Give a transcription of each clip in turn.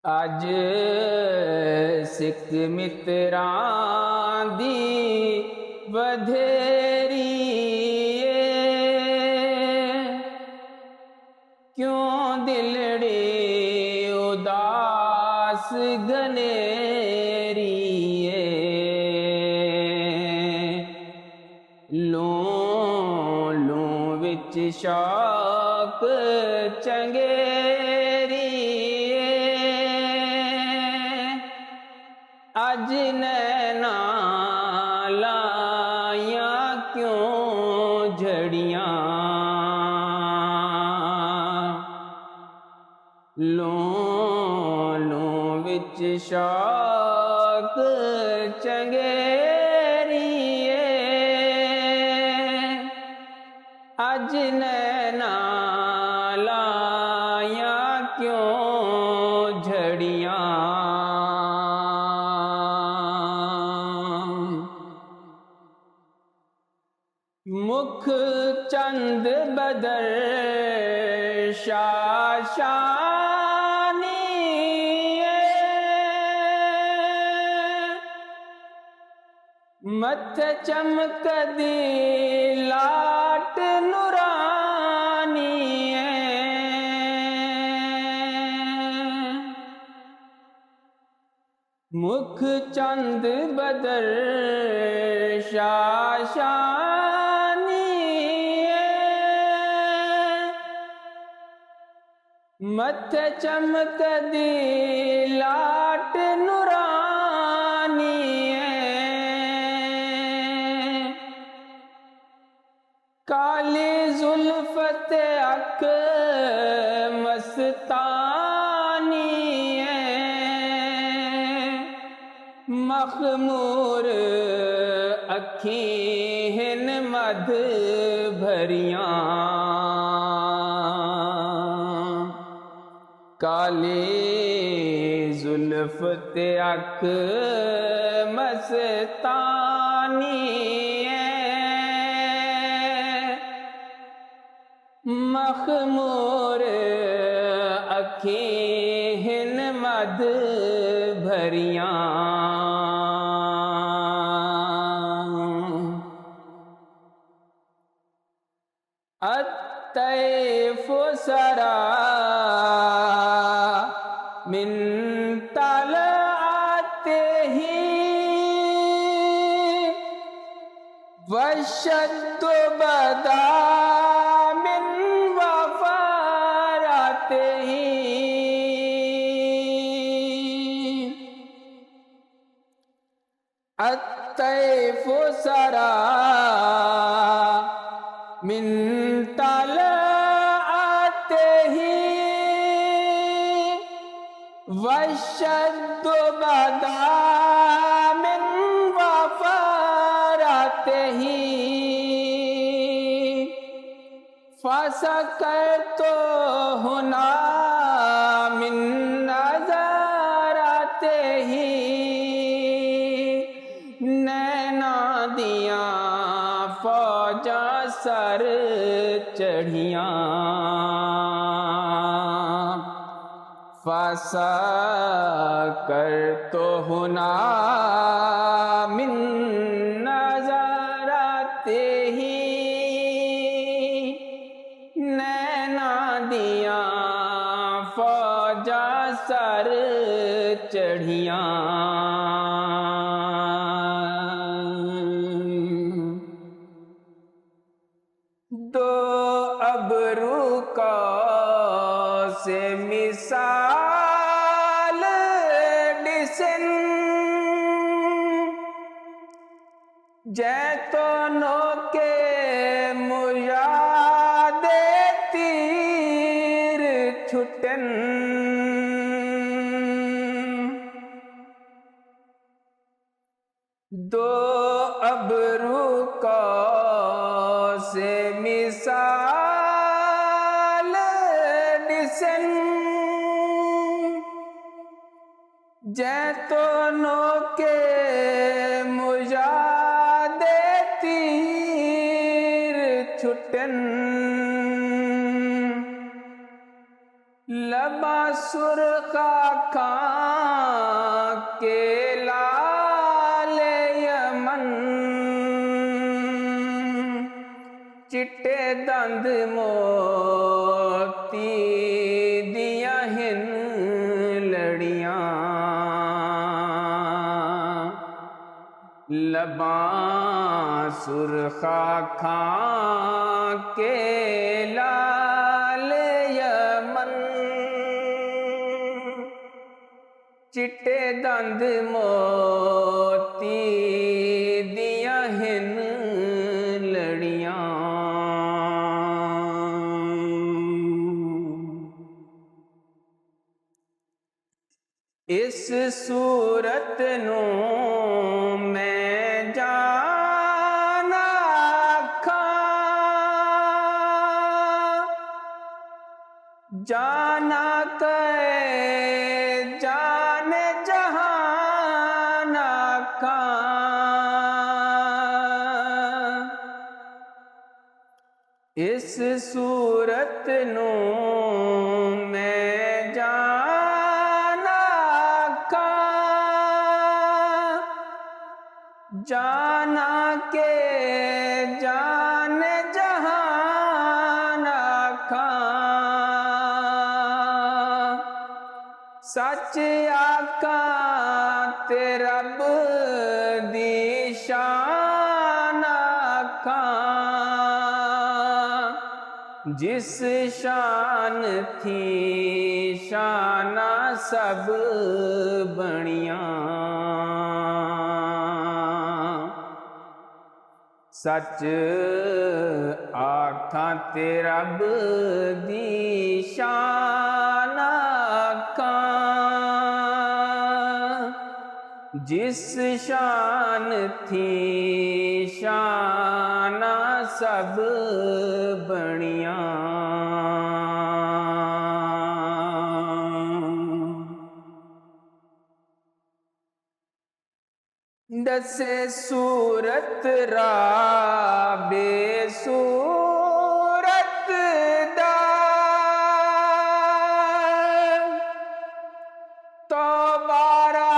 अज सिख मित्रां दी वधेरी क्यों दिलड़े उदास घनेरी लूं लूं विच शौक चंगेरी अज नैना लाया क्यों झड़ियां लूं लूं विच शौक चंगेरी अज नैना लाया क्यों झड़ियां मुख चंद बदर शाशानी मथे चमकदी लाट नूरानी मुख चंद बदर शाशानी मथे चमकदी लाट नूरानी काली जुल्फत अख मस्तानी मखमूर अखी हिन मध भरियां काली जुल्फत अख मस्तानी मखमूर अखी हिन मध भरियां अतैफ सरा मिन तल आते ही वशद बदा मिन वफाराते ही अतैफ सरा मिन तल आते ही वशद बदा मिन वफाराते ही फसकर तो हुना मिन नज़राते ही नैना दिया फौजा सर चढ़ियां फसा कर तो हुना मिन नज़राते ही नैना दिया फौजा सर चढ़ियां दो अबरू का से मिसाल डिसन जैतों के मुयादे तीर छुटन दो अबरू का से मिसाल डिसन जैतों के मुयादे तीर छुटन लबा सुरखा खां के लाल यमन, चिट्टे दंद मोती दिया हिन लड़ियां, लबां सुरखा खां के लाल यमन, चिट्टे दंद मोती दिया हिन लड़ियां। इस सूरत नूं मैं जाना खां, जाना कै जान जहान खां। इस सूरत नूं मैं जाना खां, जाना के जान जहान खां। सच आका ते रब दी शान आखां, जिस शान थी शाना सब बणियां। सच आखां ते रब दी शान आखां, जिस शान थी शाना सब बणियां। दसे सूरत राबे सूरत दा, तो बारा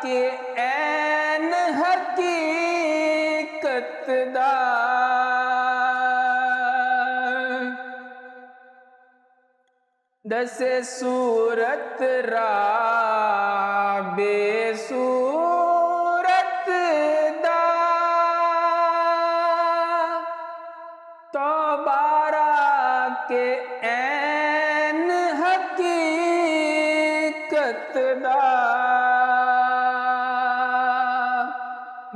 के ऐन हकीकत दा। दसे सूरत राबे सूरत दा, तो बारा के ऐन हकीकत दा।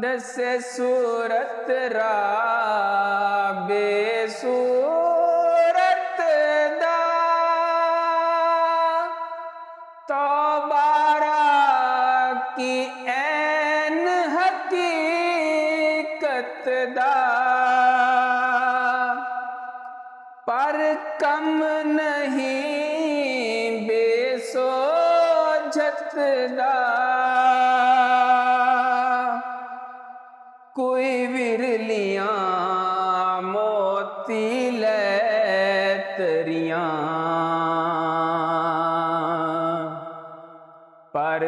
दसे सूरत राबे सूरत दा, तो बारा की ऐन हकीकत दा। पर कम नहीं बेसोझत दा, कोई विरलियां मोती लै तरियां। पर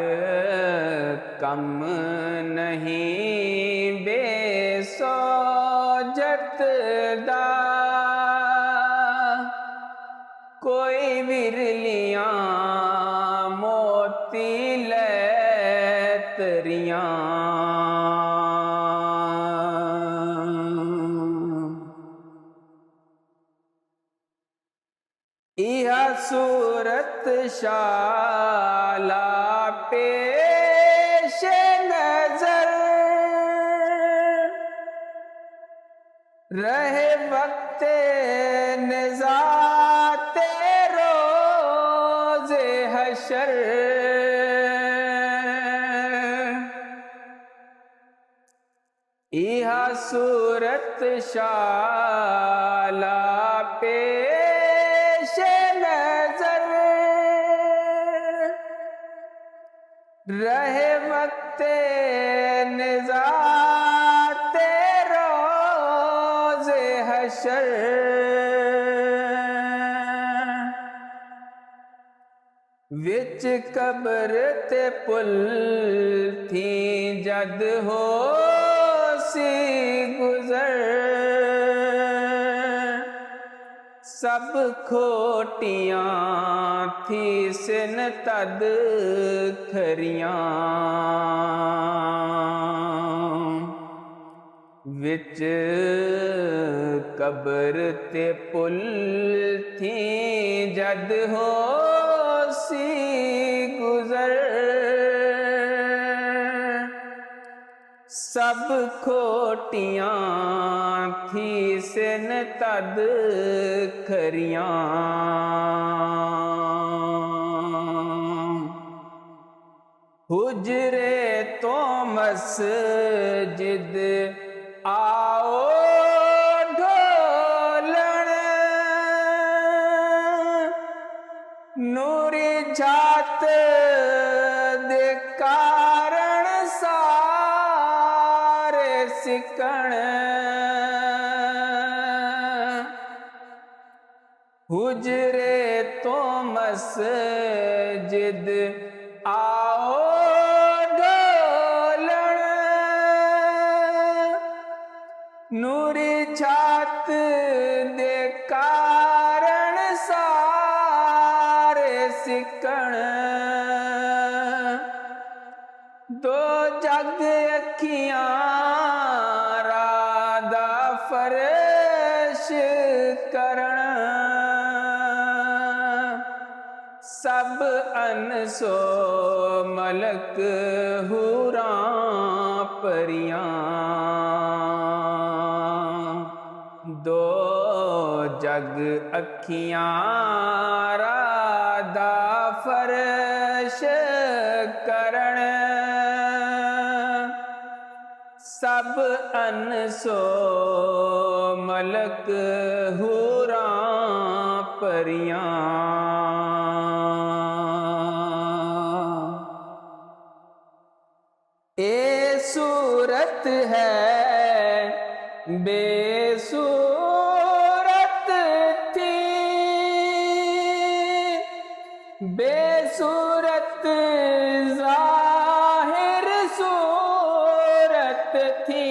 कम नहीं बेसोझत दा, कोई विरलियां मोती लै तरियां। इहा सूरत शाला पेश नजर, रहे वक्ते निज़ाते रोज़े हशर। इहा सूरत शाला पेश नजर, रहे वक्ते निज़ाते रोज़े हशर। विच कबर ते पुल थी जद हो सी गुजर सब खोटियां थी सिन तद खरियां विच कबर ते पुल थी जद हो सी गुजर सब खोटियां थी सिन तद खरियां हुजरे तो मस्जिद आओ ढोलण नूरी जात दे कारण सारे सिकण हुजरे तो मस्जिद आओ ढोलण नूरी छात दे कारण सारे सिकण दो जग अखियां रादा फर्श करण सब अनसो मलक हूरां परियां दो जग अखियां रादा फर्श करण सब अनसो मलक हूरां परियां ए सूरत है बेसूरत थी बेसूरत जाहिर सूरत थी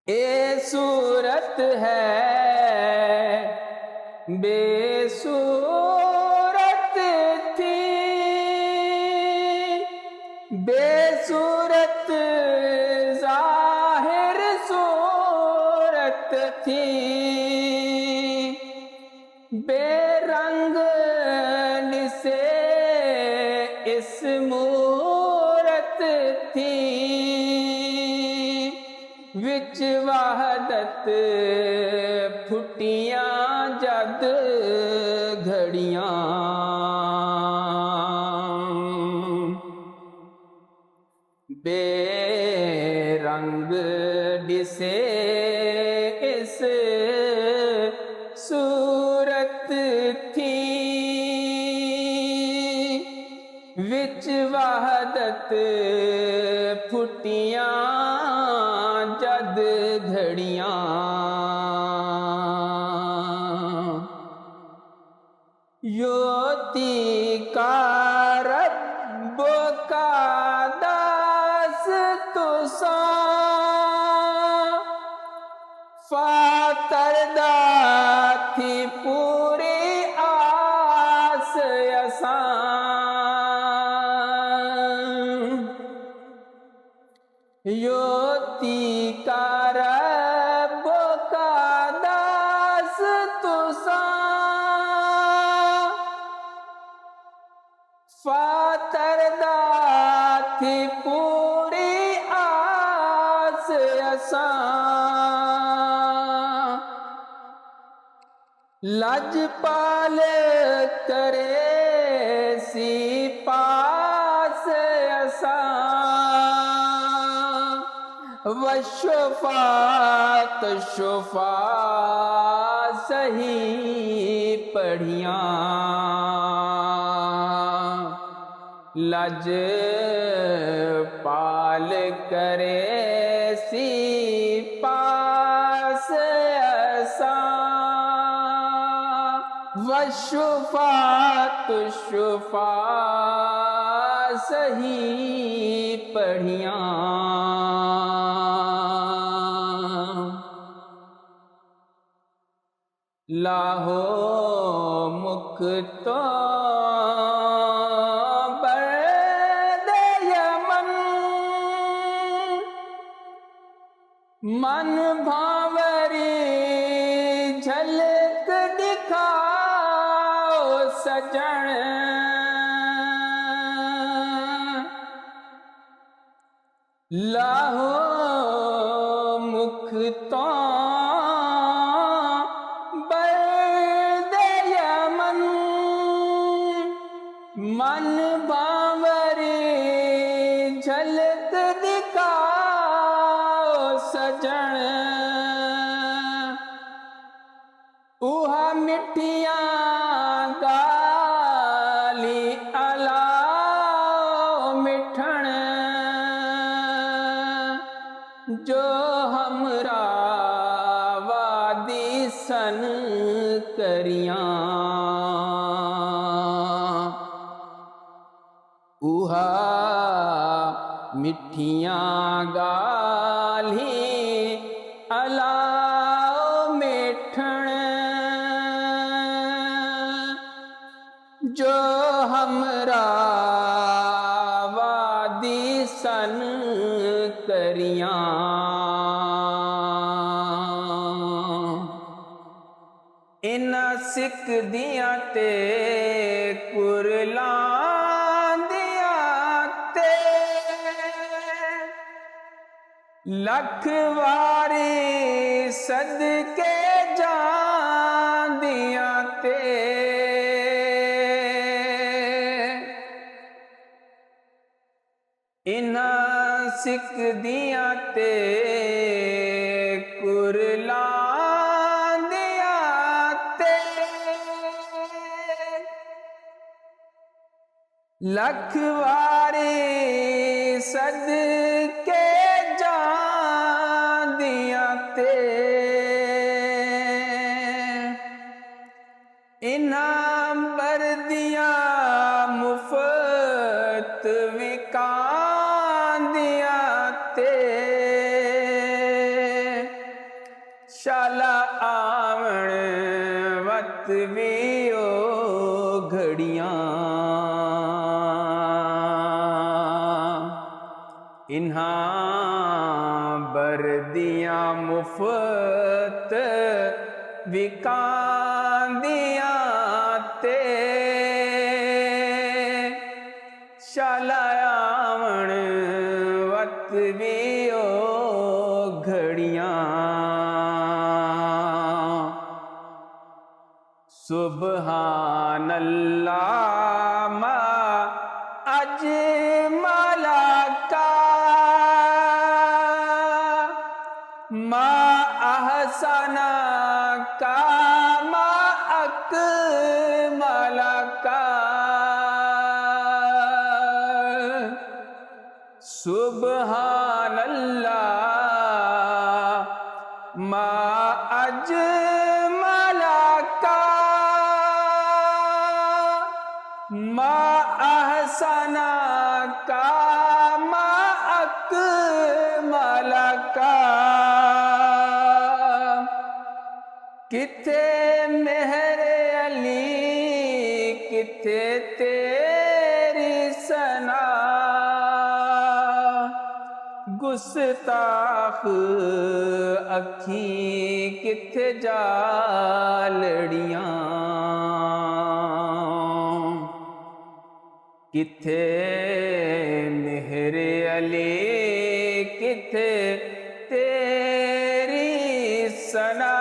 ए सूरत है बेसूरत थी बेसूरत जाहिर सूरत थी बेरंग निसे इस मूरत थी विच वहदत फुटियां जद घड़ियां बेरंग दिसे इस सूरत थी विच वहदत फुटियां जद घड़ियां योती का रब का दास तुसा फातरदा थी पूरी आस असां योती का रब का दास तुसा फातरदा थी पूरी आस असां लजपाल करे सी पास असां वशफात शुफा सही पढ़ियां लज पाल करे सी पास वशुफा तुशुफा सही पढ़िया। लाहो मुख तो बरदे यमन, मन भावरी झलक दिखाओ सजन। लाहो मुख तो बरदे यमन, मन भावरी झलक दिखाओ सजन। उहा मिठिया गाली अलाओ मिठण, जो हमरा वादी सन करिया। उहा मिठिया गाली अलाओ मिठण, जो हमरा वादी सन करिया। इना सिख दिया ते कुरलां दिया ते, लख वारी सदके जान दिया ते। इना सिख दिया ते कुरलां दिया ते, लख वारी सदके जान दिया ते। इना बरदिया मुफ्त विकान दिया ते, शाला आवण वत भी ओ घड़ियां। इन्हा बरदिया मुफ्त विकान दिया ते, शाला आवण वत भी ओ घड़ियां। सुबहान अल्लाह मा अजमला का, मा अहसना का, मा अकमला का। सुबहान अल्लाह मा अजमला का, मा अहसना का, मा अकमला का। किथे मेहरे अली किथे तेरी सना, गुस्ताख अखी किथे जालड़ियां। किथे मेहरे अली किथे तेरी सना,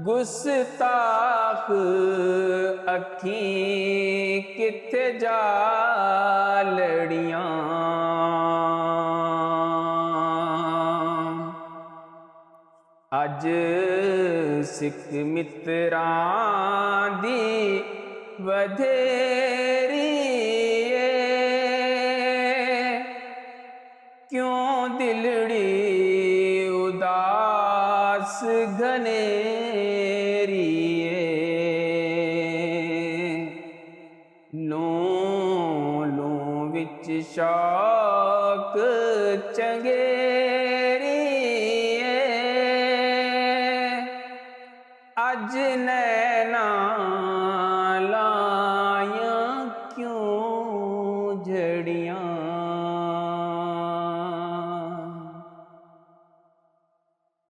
गुस्ताख अखी किथे जालड़ियां। अज सिख मित्रां दी वधेरी क्यों दिलड़ी उदास ਆਸ ਘਨੇਰੀਏ ਲੂੰ ਲੂੰ ਵਿੱਚ ਸ਼ੌਕ ਚੰਗੇਰੀਏ ਅੱਜ ਨੈਣਾ ਲਾਇਆਂ ਕਿਉਂ ਝੜੀਆਂ